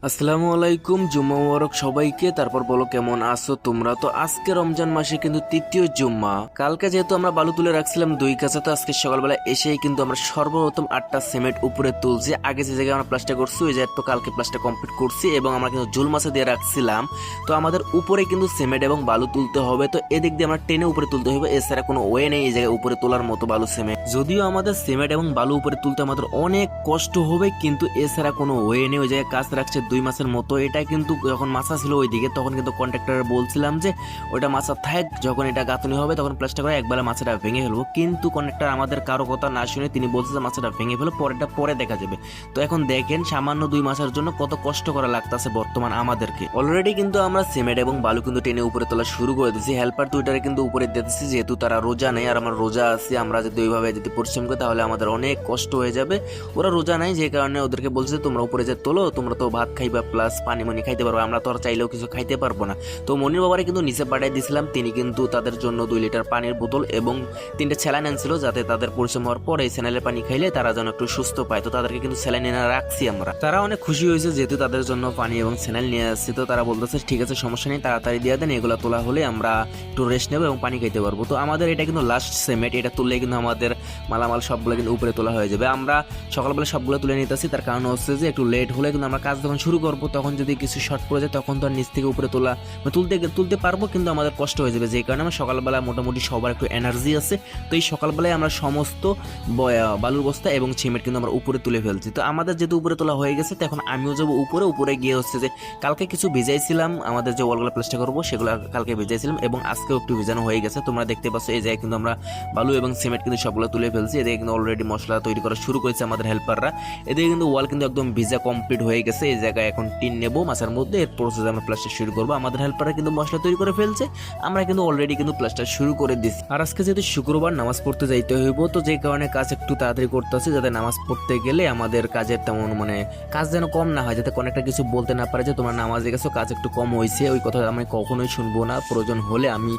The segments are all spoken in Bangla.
আসসালামু আলাইকুম, জুম্মা মুবারক সবাইকে। তারপর বলো কেমন আছো তোমরা? তো আজকে রমজান মাসে কিন্তু তৃতীয় জুম্মা। কালকে যেহেতু আমরা বালু তুলে রাখছিলাম 2 কাছা, তো আজকে সকালবেলা এসেই কিন্তু আমরা সর্বপ্রথম 8টা সিমেন্ট উপরে তুলছি। আগে যে জায়গায় আমরা প্লাস্টার করছি ওই জায়গায় তো কালকে প্লাস্টার কমপ্লিট করছি এবং আমরা কিন্তু জুল মাছে দিয়ে রাখছিলাম। তো আমাদের উপরে কিন্তু সিমেন্ট এবং বালু তুলতে হবে, তো এদিক দিয়ে আমরা টেনে উপরে তুলতে হবে, এছাড়া কোনো ওয়ে নেই এই জায়গায় উপরে তোলার মতো বালু সিমেন্ট। যদিও আমাদের সিমেন্ট এবং বালু উপরে তুলতে আমাদের অনেক কষ্ট হবে, কিন্তু এছাড়া কোনো ওয়ে নেই। ওই জায়গায় কাজ রাখছে 2 মাসের মতো। এটা কিন্তু যখন মাছা ছিল ওইদিকে, তখন কিন্তু কন্ট্রাক্টর বলছিলাম যে ওইটা মাছা থাক, যখন এটা গাঁথনি হবে তখন প্লাস্টার করে একবেলা মাছটা ভেঙে ফেলবো। কিন্তু কন্ট্রাক্টর আমাদের কারো কথা না শুনে তিনি বলছে যে মাছটা ভেঙে ফেলো, পরেরটা পরে দেখা যাবে। তো এখন দেখেন সামান্য 2 মাসের জন্য কত কষ্ট করা লাগতেছে বর্তমান আমাদেরকে। অলরেডি কিন্তু আমরা সিমেন্ট এবং বালু কিন্তু টেনে উপরে তোলা শুরু করে দিয়েছি। হেল্পার দুইটারে কিন্তু উপরে দিতেছি, যেহেতু তারা রোজা নেই আর আমরা রোজা আছি। আমরা যদি ওইভাবে যদি পরিশ্রম করি তাহলে আমাদের অনেক কষ্ট হয়ে যাবে। ওরা রোজা নাই, যে কারণে ওদেরকে বলছে তোমরা উপরে যে তোলো, তোমরা তো ভাত খাইবা প্লাস পানি মানি খাইতে পারবো, আমরা তো আর চাইলেও কিছু খাইতে পারবো না। তো মনির বাবারে কিন্তু নিচে পাঠিয়ে দিয়েছিলাম, তিনি কিন্তু তাদের জন্য 2 লিটার পানির বোতল এবং 3টে স্যালাইন আনছিল, যাতে তাদের পরিশ্রম হওয়ার পরে এই স্যালাইনের পানি খাইলে তারা যেন একটু সুস্থ পায়। তো তাদেরকে কিন্তু স্যালাইন এনে রাখছি আমরা। তারা অনেক খুশি হয়েছে যেহেতু তাদের জন্য পানি এবং স্যালাইন নিয়ে আসছি। তো তারা বলতেছে ঠিক আছে, সমস্যা নেই, তাড়াতাড়ি দিয়ে দেন, এগুলো তোলা হলে আমরা একটু রেস্ট নেবো এবং পানি খাইতে পারবো। তো আমাদের এটা কিন্তু লাস্ট সিমেন্ট, এটা তুললে কিন্তু আমাদের মালামাল সবগুলো কিন্তু উপরে তোলা হয়ে যাবে। আমরা সকালবেলা সবগুলো তুলে নিতেছি, তার কারণ হচ্ছে যে একটু লেট হলে কিন্তু আমরা কাজ যখন শুরু করবো তখন যদি কিছু শর্ট পড়ে যায় তখন তো আর নিচ থেকে উপরে তোলা তুলতে পারবো, কিন্তু আমাদের কষ্ট হয়ে যাবে। যে কারণে আমরা সকালবেলা মোটামুটি সবার একটু এনার্জি আছে, তো এই সকালবেলায় আমরা সমস্ত বালুর বস্তা এবং সিমেন্ট কিন্তু আমরা উপরে তুলে ফেলছি। তো আমাদের যেহেতু উপরে তোলা হয়ে গেছে, তো এখন আমিও যাবো উপরে গিয়ে হচ্ছে যে কালকে কিছু ভিজাইছিলাম, আমাদের যে ওয়ালগুলো প্লাস্টার করবো সেগুলো কালকে ভিজাইছিলাম এবং আজকেও একটু ভিজানো হয়ে গেছে। তোমরা দেখতে পাচ্ছ এই জায়গায় কিন্তু আমরা বালু এবং সিমেন্ট কিন্তু সবগুলো তুলে ফেলছি। এদিকে কিন্তু অলরেডি মশলা তৈরি করা শুরু করেছে আমাদের হেল্পাররা। এদিকে কিন্তু ওয়াল কিন্তু একদম ভিজা কমপ্লিট হয়ে গেছে। এই জায়গায় এখন টিন নেবো মাছের মধ্যে, এর প্রসেস আমরা প্লাস্টার শুরু করবো। আমাদের হেল্পাররা কিন্তু মশলা তৈরি করে ফেলছে, আমরা কিন্তু অলরেডি কিন্তু প্লাস্টার শুরু করে দিচ্ছি। আর আজকে যেহেতু শুক্রবার নামাজ পড়তে যাইতে হইব, তো যে কারণে কাজ একটু তাড়াতাড়ি করতে হচ্ছে, যাতে নামাজ পড়তে গেলে আমাদের কাজের তেমন কাজ যেন কম না হয়, যাতে কোনো একটা কিছু বলতে না পারে যে তোমরা নামাজে গেছো কাজ একটু কম হয়েছে। ওই কথা আমি কখনোই শুনবো না। প্রয়োজন হলে আমি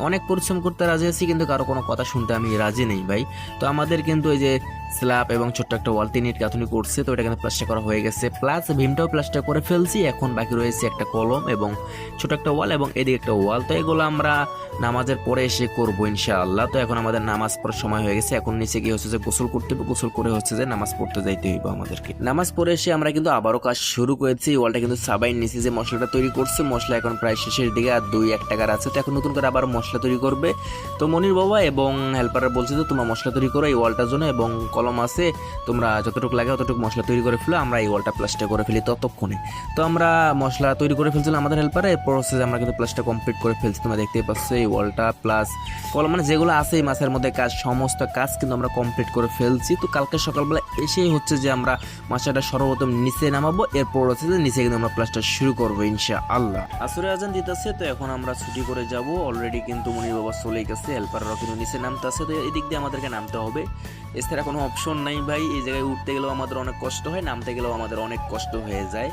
অনেক পরিশ্রম করতে রাজি আছি, কিন্তু কারো কোনো কথা শুনতে আমি রাজি নেই ভাই। তো আমাদের কিন্তু এই যে স্ল্যাব এবং ছোট্ট একটা ওয়াল 3 ইট গাঁথনি করছে, তো এটা কিন্তু প্লাস্টার করা হয়ে গেছে, প্লাস ভীমটাও প্লাস্টার করে ফেলছি। এখন বাকি রয়েছে একটা কলম এবং ছোট একটা ওয়াল এবং এদিকে একটা ওয়াল। তো এগুলো আমরা নামাজের পরে এসে করবো ইনশাআল্লাহ। তো এখন আমাদের নামাজ পড়ার সময় হয়ে গেছে, এখন নিচে গিয়ে হচ্ছে যে গোসল করতে হবে, গোসল করে হচ্ছে যে নামাজ পড়তে যাইতে হইব আমাদেরকে। নামাজ পড়ে এসে আমরা কিন্তু আবারও কাজ শুরু করেছি। ওয়ালটা কিন্তু সাবাই নিচে যে মশলাটা তৈরি করছে, মশলা এখন প্রায় শেষের দিকে, আর 2-1 টাকার আছে। তো এখন নতুন করে আবার মশলা তৈরি করবে। তো মনির বাবা এবং হেল্পাররা বলছে যে তোমরা মশলা তৈরি করো এই ওয়ালটার জন্য, এবং কলম আছে, তোমরা যতটুকু লাগে ততটুকু মশলা তৈরি করে ফেলো, আমরা এই ওয়ালটা প্লাস্টার করে ফেলি ততক্ষণে। তো আমরা মশলা তৈরি করে ফেলছিলাম আমাদের হেল্পারে, এই প্রসেসে আমরা কিন্তু প্লাস্টার কমপ্লিট করে ফেলছি। তোমরা দেখতেই পাচ্ছ এই ওয়ালটা প্লাস কলম যেগুলো আছে এই মাছের মধ্যে কাজ, সমস্ত কাজ কিন্তু আমরা কমপ্লিট করে ফেলছি। তো কালকে সকালবেলা এসেই হচ্ছে যে আমরা মাছটা সর্বপ্রথম নিচে নামাবো, এরপর হচ্ছে যে নিচে কিন্তু আমরা প্লাস্টার শুরু করবো ইনশাআল্লাহ। আসরে আজান দিতেছে, তো এখন আমরা ছুটি করে যাব। অলরেডি কিন্তু মনির বাবা চলে গেছে, হেল্পাররাও কিন্তু নিচে নামতেছে। তো এই দিক দিয়ে আমাদেরকে নামতে হবে, এছাড়া কোনো অপশন নাই ভাই। এই জায়গায় উঠতে গেলেও আমাদের অনেক কষ্ট হয়, নামতে গেলেও আমাদের অনেক কষ্ট হয়ে যায়।